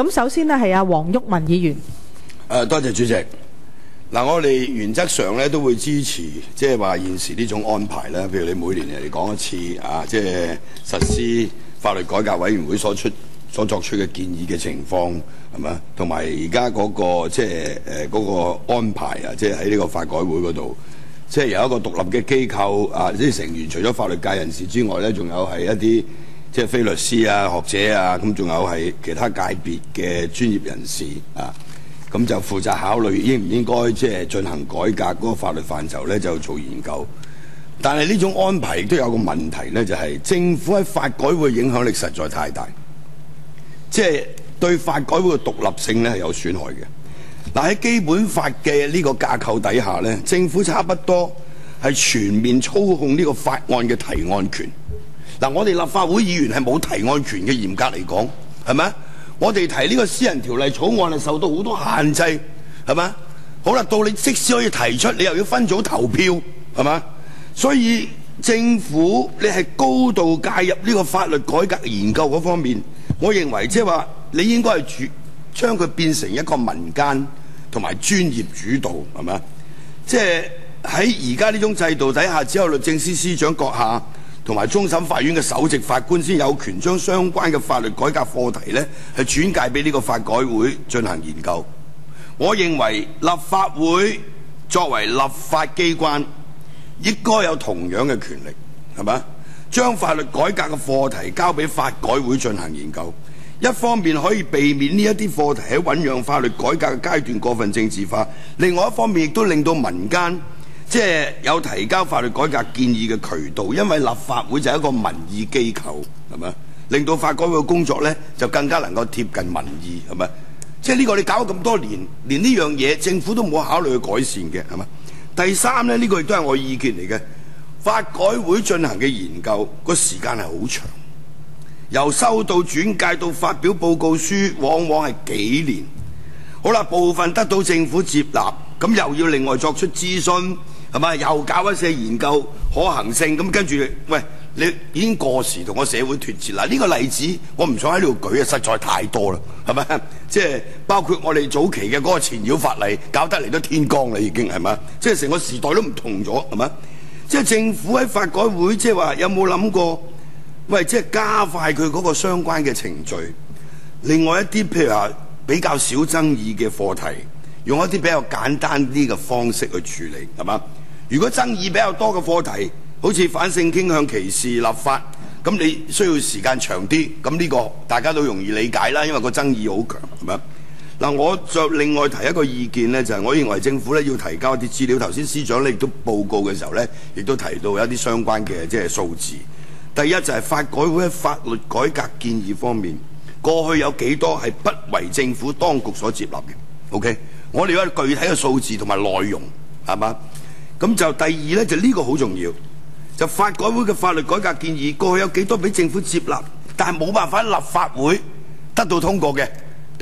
咁首先呢，係阿黃毓民議員。多謝主席。嗱，我哋原則上咧都會支持，即係話現時呢種安排啦。譬如你每年嚟講一次啊，即係實施法律改革委員會所作出嘅建議嘅情況，係咪？同埋而家嗰個即係嗰個安排啊，即係喺呢個法改會嗰度，即係有一個獨立嘅機構啊，即係成員除咗法律界人士之外咧，仲有係一啲即係非律師啊、學者啊，咁仲有係其他界別嘅專業人士啊。咁就負責考慮應唔應該即係進行改革嗰個法律範疇咧，就做研究。但係呢種安排亦都有個問題咧，就係政府喺法改會影響力實在太大，即係對法改會嘅獨立性咧係有損害嘅。嗱，喺基本法嘅呢個架構底下咧，政府差不多係全面操控呢個法案嘅提案權。嗱，我哋立法會議員係冇提案權嘅，嚴格嚟講，係咪？我哋提呢個私人條例草案係受到好多限制，係嘛？好啦，到你即使可以提出，你又要分組投票，係嘛？所以政府你係高度介入呢個法律改革研究嗰方面，我認為即係話你應該係將佢變成一個民間同埋專業主導，係嘛？即係喺而家呢種制度底下，只有律政司司長閣下同埋終審法院嘅首席法官先有權將相關嘅法律改革課題呢係轉介俾呢個法改會進行研究。我認為立法會作為立法機關，應該有同樣嘅權力，係嘛？將法律改革嘅課題交俾法改會進行研究，一方面可以避免呢一啲課題喺醖釀法律改革嘅階段過分政治化，另外一方面亦都令到民間即係有提交法律改革建議嘅渠道，因為立法會就係一個民意機構，係咪？令到法改會嘅工作呢就更加能夠貼近民意，係咪？即係呢個你搞咗咁多年，連呢樣嘢政府都冇考慮去改善嘅，係咪？第三呢，呢個亦都係我意見嚟嘅。法改會進行嘅研究個時間係好長，由收到轉介到發表報告書，往往係幾年。好啦，部分得到政府接納，咁又要另外作出諮詢。係咪又搞一些研究可行性？咁跟住，喂，你已經過時同個社會脫節啦。呢個例子我唔想喺呢度舉啊，實在太多啦，係咪？即係包括我哋早期嘅嗰個纏繞法例，搞得嚟都天光啦，已經係咪？即係成個時代都唔同咗，係咪？即係政府喺法改會，即係話有冇諗過？喂，即係加快佢嗰個相關嘅程序。另外一啲譬如話比較少爭議嘅課題，用一啲比較簡單啲嘅方式去處理，係嘛？如果爭議比較多嘅課題，好似反性傾向歧視立法，咁你需要時間長啲，咁呢個大家都容易理解啦，因為個爭議好強，係咪？嗱，我就另外提一個意見呢，就係我認為政府咧要提交一啲資料。頭先司長咧亦都報告嘅時候咧，亦都提到一啲相關嘅即係數字。第一就係法改會喺法律改革建議方面，過去有幾多係不為政府當局所接納嘅 ？OK， 我哋有具體嘅數字同埋內容，係嘛？咁就第二咧，就呢個好重要，就法改會嘅法律改革建議過去有幾多俾政府接納，但係冇辦法喺立法會得到通過嘅，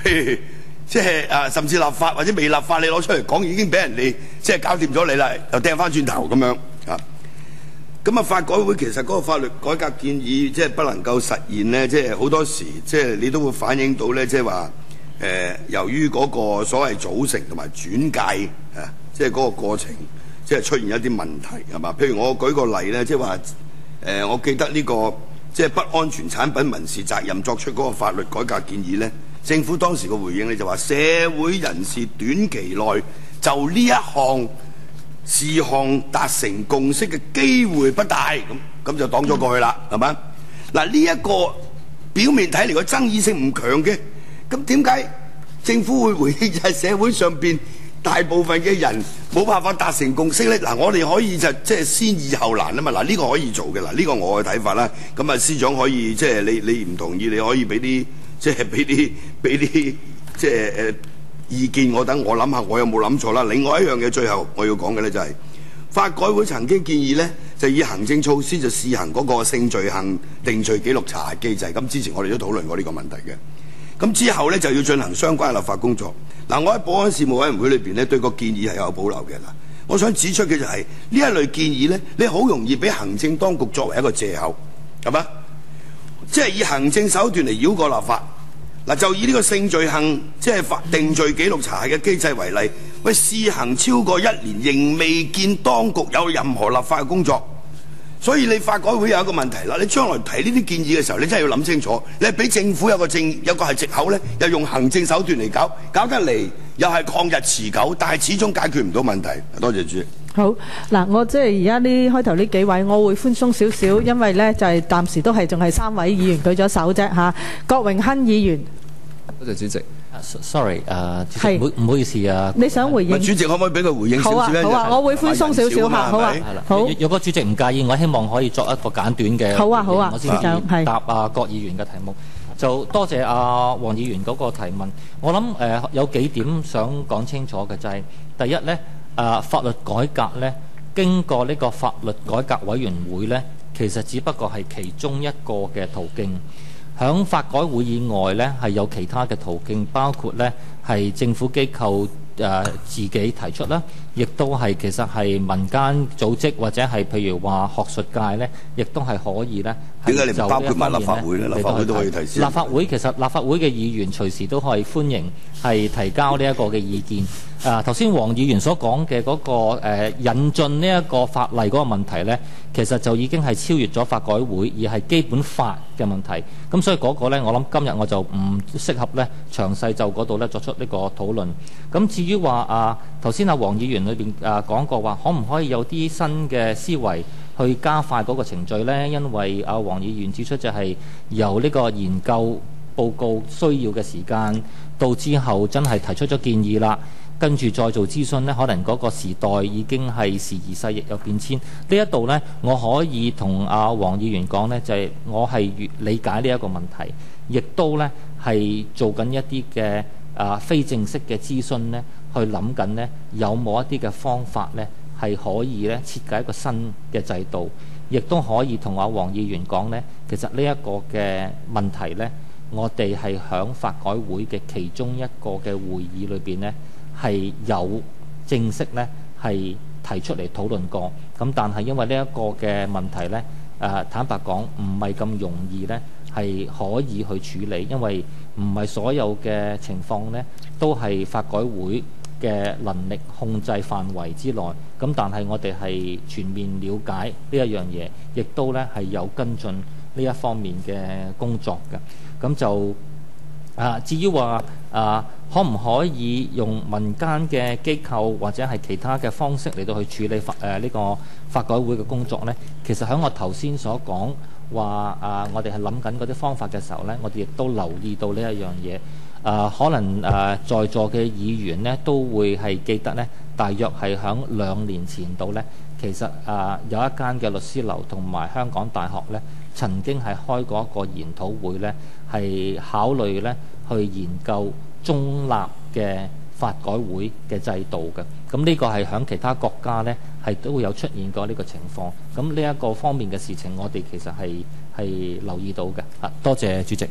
譬如即係甚至立法或者未立法，你攞出嚟講已經俾人哋即係搞掂咗你啦，又掟翻轉頭咁樣啊。咁啊，法改會其實嗰個法律改革建議即係不能夠實現呢，即係好多時即係你都會反映到呢，即係話由於嗰個所謂組成同埋轉介即係嗰個過程，即係出現一啲問題係嘛？譬如我舉個例咧，即係話我記得呢個即係不安全產品民事責任作出嗰個法律改革建議咧，政府當時嘅回應咧就話社會人士短期內就呢一項事項達成共識嘅機會不大，咁就擋咗過去啦，係咪？嗱，呢一個表面睇嚟個爭議性唔強嘅，咁點解政府會回應就係社會上邊大部分嘅人冇辦法達成共識咧？嗱，我哋可以就即係先易後難啊嘛。嗱，呢個可以做嘅，嗱，呢個我嘅睇法啦。咁啊，司長可以即係你唔同意，你可以俾啲即係俾啲即係意見我，等我諗下我有冇諗錯啦。另外一樣嘢最後我要講嘅咧就係法改會曾經建議咧，就以行政措施就試行嗰個性罪行定罪記錄查核機制。咁之前我哋都討論過呢個問題嘅。咁之後咧就要進行相關立法工作。嗱，我喺保安事務委員會裏邊咧對個建議係有保留嘅。嗱，我想指出嘅就係呢一類建議咧，你好容易俾行政當局作為一個藉口，係嘛？即係以行政手段嚟繞過立法，嗱，就以呢個性罪行即係定罪記錄查核嘅機制為例，喂，試行超過1年，仍未見當局有任何立法嘅工作。所以你法改會有一個問題啦，你將來提呢啲建議嘅時候，你真係要諗清楚，你係俾政府有個係藉口咧，又用行政手段嚟搞得嚟，又係曠日持久，但係始終解決唔到問題。多謝主席。好嗱，我即係而家呢開頭呢幾位，我會寬鬆少少，因為呢就係暫時都係仲係3位議員舉咗手啫嚇。郭榮鏗議員，多謝主席。sorry， 主席唔好意思啊。你想回應？主席可唔可以俾佢回應少少咧？好啊，我會寬鬆少少嚇。好啊，好。如果主席唔介意，我希望可以作一個簡短嘅。好啊，我先答郭議員嘅題目。就多謝黃議員嗰個提問。我諗有幾點想講清楚嘅就係、第一呢，法律改革呢，經過呢個法律改革委員會呢，其實只不過係其中一個嘅途徑。響法改會以外呢，係有其他嘅途徑，包括呢係政府機構自己提出啦，亦都係其實係民間組織或者係譬如話學術界呢，亦都係可以呢。點解你唔包括埋立法會呢？立法會都可以提示。立法會其實立法會嘅議員隨時都可以歡迎係提交呢一個嘅意見。頭先黃議員所講嘅嗰個引進呢一個法例嗰個問題呢，其實就已經係超越咗法改會，而係基本法嘅問題。咁所以嗰個呢，我諗今日我就唔適合呢詳細就嗰度呢作出呢個討論。咁至於話頭先黃議員裏邊講過話，可唔可以有啲新嘅思維去加快嗰個程序呢？因為黃議員指出就係由呢個研究報告需要嘅時間到之後真係提出咗建議啦，跟住再做諮詢呢，可能嗰個時代已經係時移世易有變遷。呢一度呢，我可以同黃議員講呢，就係我係理解呢一個問題，亦都呢係做緊一啲嘅非正式嘅諮詢呢，去諗緊呢有冇一啲嘅方法呢係可以呢設計一個新嘅制度，亦都可以同黃議員講呢，其實呢一個嘅問題呢，我哋係響法改會嘅其中一個嘅會議裏邊呢，係有正式呢係提出嚟討論過。咁但係因為呢一個嘅問題呢，坦白講唔係咁容易呢係可以去處理，因為唔係所有嘅情況呢都係法改會嘅能力控制範圍之內。咁但係我哋係全面了解呢一樣嘢，亦都呢係有跟進呢一方面嘅工作嘅。咁就至於話可唔可以用民間嘅機構或者係其他嘅方式嚟到去處理呢個法改會嘅工作呢？其實喺我頭先所講話我哋係諗緊嗰啲方法嘅時候呢，我哋亦都留意到呢一樣嘢。可能在座嘅議員呢都會係記得呢，大約係響2年前度呢，其實有一間嘅律師樓同埋香港大學呢曾經係開過一個研討會呢，係考慮呢去研究中立嘅法改會嘅制度嘅。咁呢個係響其他國家呢係都會有出現過呢個情況。咁呢一個方面嘅事情，我哋其實係留意到嘅。多謝主席。